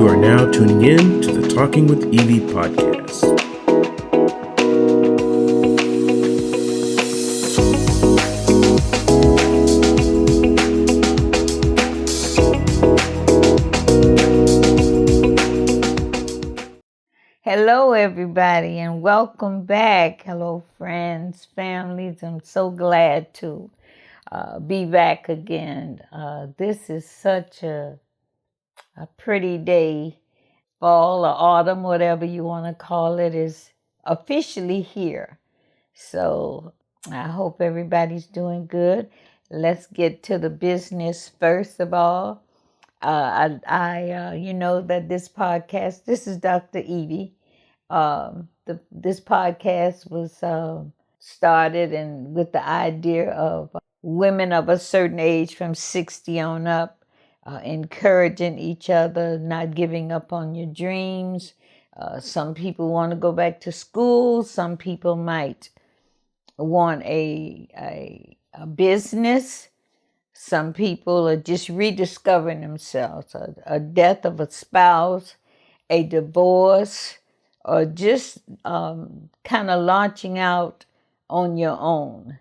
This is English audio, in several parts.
You are now tuning in to the Talking with Evie podcast. Hello, everybody, and welcome back. Hello, friends, families. I'm so glad to be back again. This is such a pretty day. Fall or autumn, whatever you want to call it, is officially here. So I hope everybody's doing good. Let's get to the business first of all. You know that this podcast, this is Dr. Evie. This podcast was started and with the idea of women of a certain age from 60 on up, encouraging each other, not giving up on your dreams. Some people want to go back to school. Some people might want a business. Some people are just rediscovering themselves. A death of a spouse, a divorce, or just kind of launching out on your own,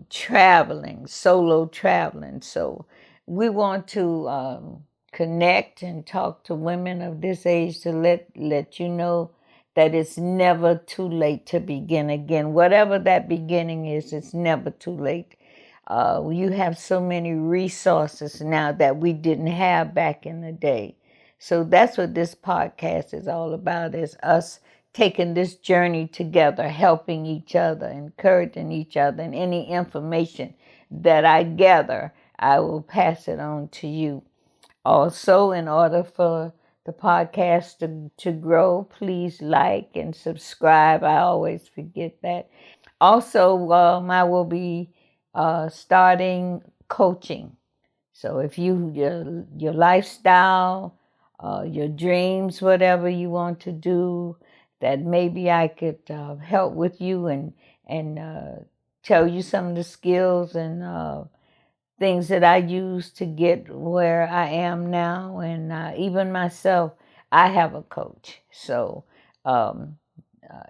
traveling, solo traveling. So we want to connect and talk to women of this age to let you know that it's never too late to begin again. Whatever that beginning is, it's never too late. You have so many resources now that we didn't have back in the day. So that's what this podcast is all about, is us taking this journey together, helping each other, encouraging each other, and any information that I gather, I will pass it on to you. Also, in order for the podcast to grow, please like and subscribe. I always forget that. Also, I will be starting coaching. So if your lifestyle, your dreams, whatever you want to do, that maybe I could help with you and tell you some of the skills and things that I use to get where I am now. And even myself, I have a coach. So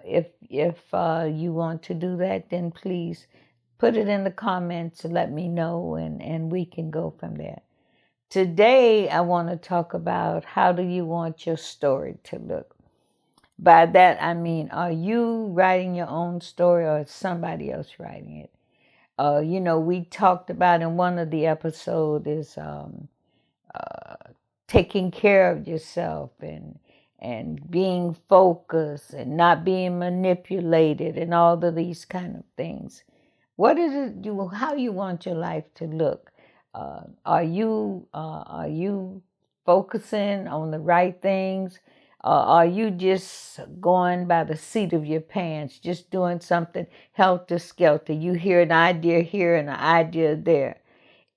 if you want to do that, then please put it in the comments to let me know, and we can go from there. Today, I want to talk about, how do you want your story to look? By that, I mean, are you writing your own story or is somebody else writing it? We talked about in one of the episodes is taking care of yourself and being focused and not being manipulated and all of these kind of things. What is it how you want your life to look? Are you focusing on the right things? Are you just going by the seat of your pants, just doing something helter-skelter? You hear an idea here and an idea there.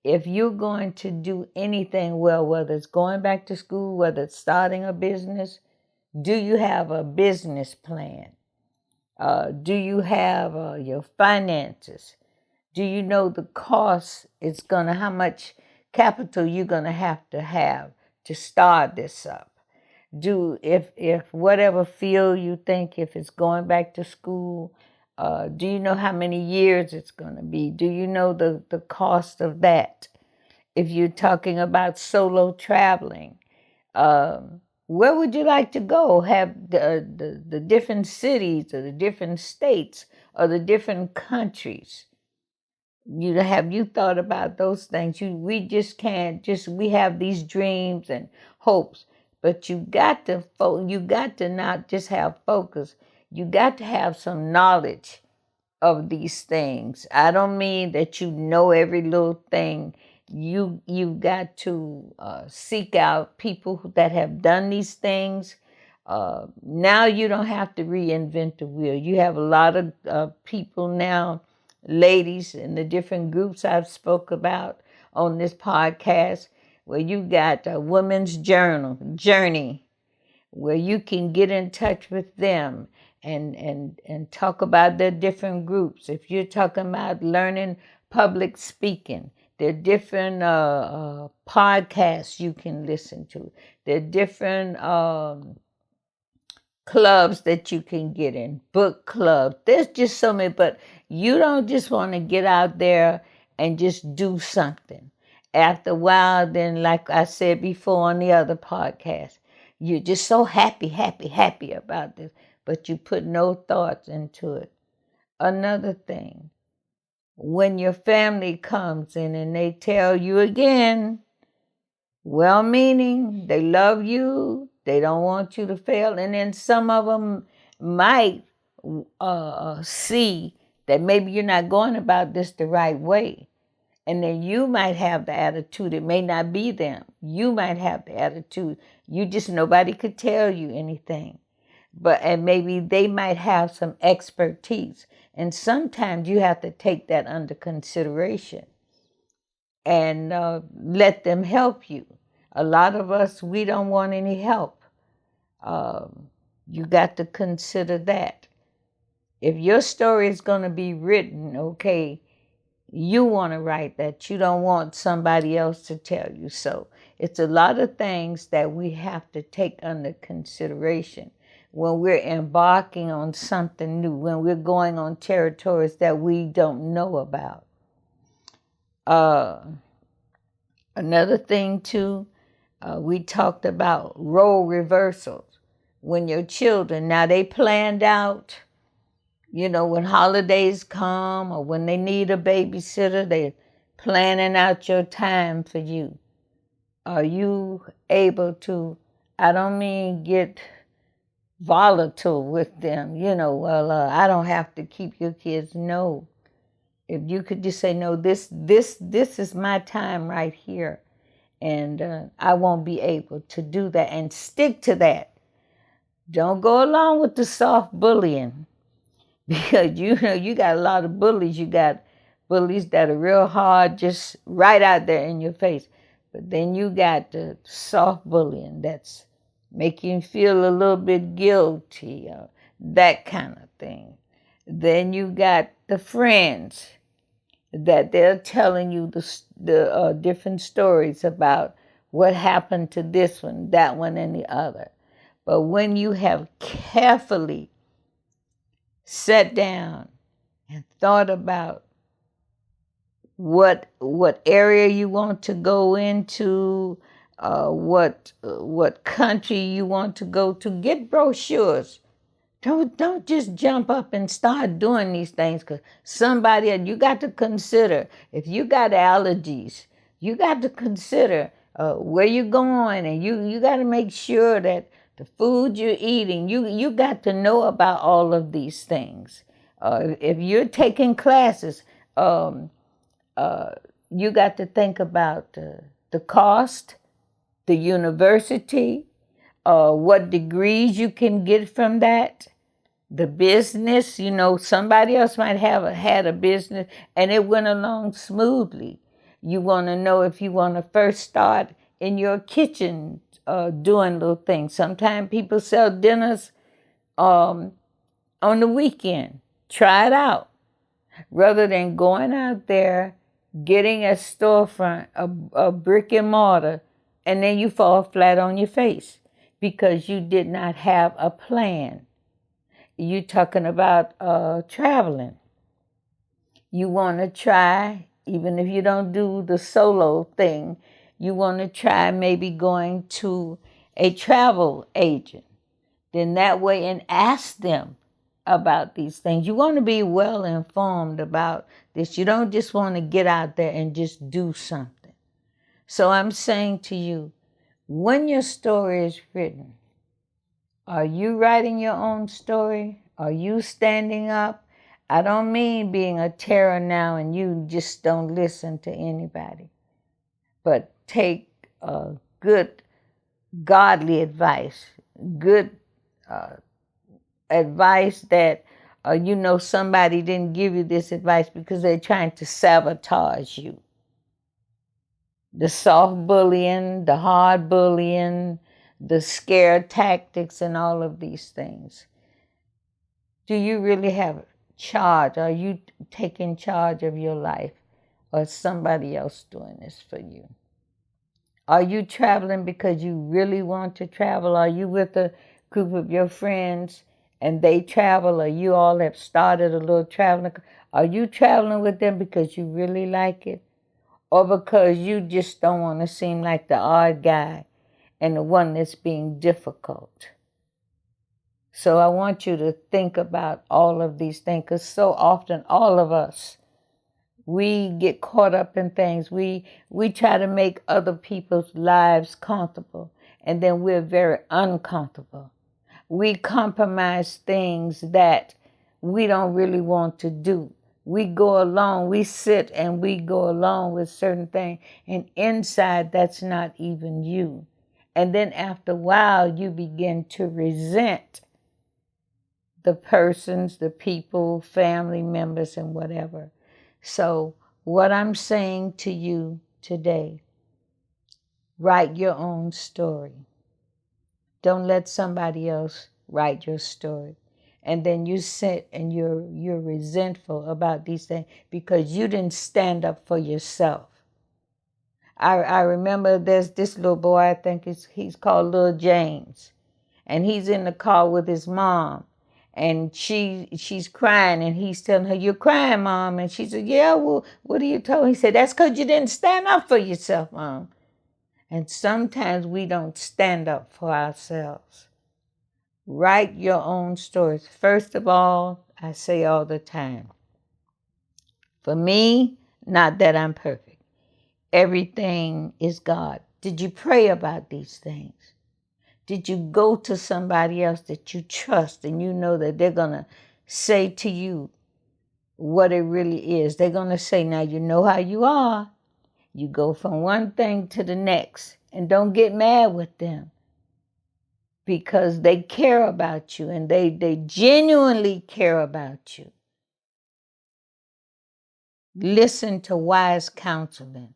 If you're going to do anything well, whether it's going back to school, whether it's starting a business, do you have a business plan? Do you have your finances? Do you know the cost how much capital you're going to have to start this up? If whatever field you think, if it's going back to school, do you know how many years it's going to be? Do you know the cost of that? If you're talking about solo traveling, where would you like to go? Have the different cities or the different states or the different countries? Have you thought about those things? We just can't we have these dreams and hopes, but you got to not just have focus. You got to have some knowledge of these things. I don't mean that you know every little thing. You've got to seek out people that have done these things. Now you don't have to reinvent the wheel. You have a lot of people now, ladies in the different groups I've spoke about on this podcast, where you got a women's journey, where you can get in touch with them and talk about their different groups. If you're talking about learning public speaking, There are different podcasts you can listen to. There are different clubs that you can get in, book clubs. There's just so many, but you don't just want to get out there and just do something. After a while, then, like I said before on the other podcast, you're just so happy, happy, happy about this, but you put no thoughts into it. Another thing, when your family comes in and they tell you again, well meaning, they love you, they don't want you to fail, and then some of them might see that maybe you're not going about this the right way. And then you might have the attitude, it may not be them. You might have the attitude, you just, nobody could tell you anything. And maybe they might have some expertise. And sometimes you have to take that under consideration and let them help you. A lot of us, we don't want any help. You got to consider that. If your story is going to be written, okay, you want to write that. You don't want somebody else to tell you. So it's a lot of things that we have to take under consideration when we're embarking on something new, when we're going on territories that we don't know about. Another thing too, we talked about role reversals. When your children, now they planned out, when holidays come or when they need a babysitter, they're planning out your time for you. Are you able to, I don't mean get volatile with them, I don't have to keep your kids. No. If you could just say, no, this is my time right here. And I won't be able to do that, and stick to that. Don't go along with the soft bullying, because you got a lot of bullies. You got bullies that are real hard, just right out there in your face. But then you got the soft bullying that's making you feel a little bit guilty, that kind of thing. Then you got the friends that they're telling you the different stories about what happened to this one, that one, and the other. But when you have carefully sat down and thought about what area you want to go into, what country you want to go to, get brochures. Don't just jump up and start doing these things, because you got to consider, if you got allergies, you got to consider where you're going, and you got to make sure that the food you're eating, you got to know about all of these things. If you're taking classes, you got to think about the cost, the university, what degrees you can get from that, the business. Somebody else might have had a business and it went along smoothly. You want to know if you want to first start in your kitchen, doing little things. Sometimes people sell dinners on the weekend. Try it out. Rather than going out there, getting a storefront, a brick and mortar, and then you fall flat on your face because you did not have a plan. You talking about traveling. You want to try, even if you don't do the solo thing, you want to try maybe going to a travel agent. Then that way, and ask them about these things. You want to be well informed about this. You don't just want to get out there and just do something. So I'm saying to you, when your story is written, are you writing your own story? Are you standing up? I don't mean being a terror now and you just don't listen to anybody, but take good, godly advice, good advice that somebody didn't give you this advice because they're trying to sabotage you. The soft bullying, the hard bullying, the scare tactics, and all of these things. Do you really have charge? Are you taking charge of your life? or somebody else doing this for you? Are you traveling because you really want to travel? Are you with a group of your friends and they travel, or you all have started a little traveling? Are you traveling with them because you really like it, or because you just don't want to seem like the odd guy and the one that's being difficult? So I want you to think about all of these things, because so often all of us, we get caught up in things. We try to make other people's lives comfortable, and then we're very uncomfortable. We compromise things that we don't really want to do. We go along, we sit and we go along with certain things, and inside that's not even you. And then after a while, you begin to resent the persons, the people, family members, and whatever. So, what I'm saying to you today, write your own story. Don't let somebody else write your story. And then you sit and you're resentful about these things because you didn't stand up for yourself. I remember there's this little boy, I think he's called Little James, and he's in the car with his mom, and she's crying, and he's telling her, "You're crying, Mom." And she said, "Yeah, well, what are you told?" He said, "That's because you didn't stand up for yourself, Mom." And sometimes we don't stand up for ourselves. Write your own stories. First of all, I say all the time, for me, not that I'm perfect, everything is God. Did you pray about these things? Did you go to somebody else that you trust and you know that they're going to say to you what it really is? They're going to say, now you know how you are. You go from one thing to the next, and don't get mad with them because they care about you, and they genuinely care about you. Listen to wise counseling.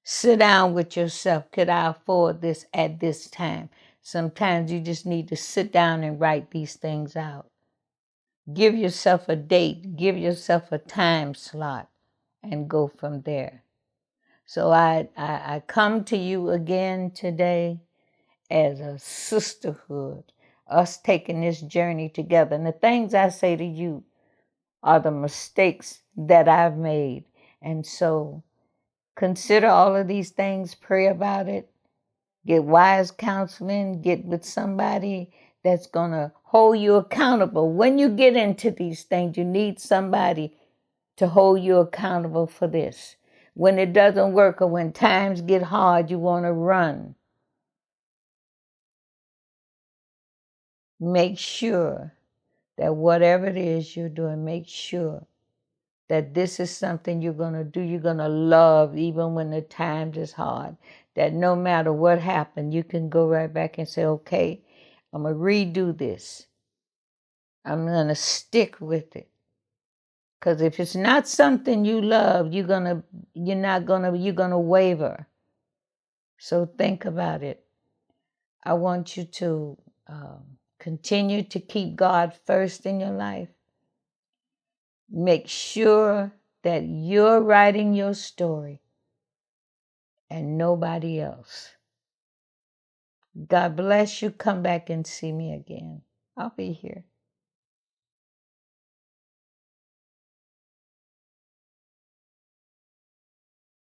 Sit down with yourself. Could I afford this at this time? Sometimes you just need to sit down and write these things out. Give yourself a date. Give yourself a time slot and go from there. So I come to you again today as a sisterhood, us taking this journey together. And the things I say to you are the mistakes that I've made. And so consider all of these things, pray about it, get wise counseling, get with somebody that's going to hold you accountable. When you get into these things, you need somebody to hold you accountable for this. When it doesn't work or when times get hard, you want to run. Make sure that whatever it is you're doing, make sure that this is something you're going to do, you're going to love even when the times is hard. That no matter what happened, you can go right back and say, okay, I'm going to redo this. I'm going to stick with it. Because if it's not something you love, you're going to waver. So think about it. I want you to continue to keep God first in your life. Make sure that you're writing your story and nobody else. God bless you. Come back and see me again. I'll be here.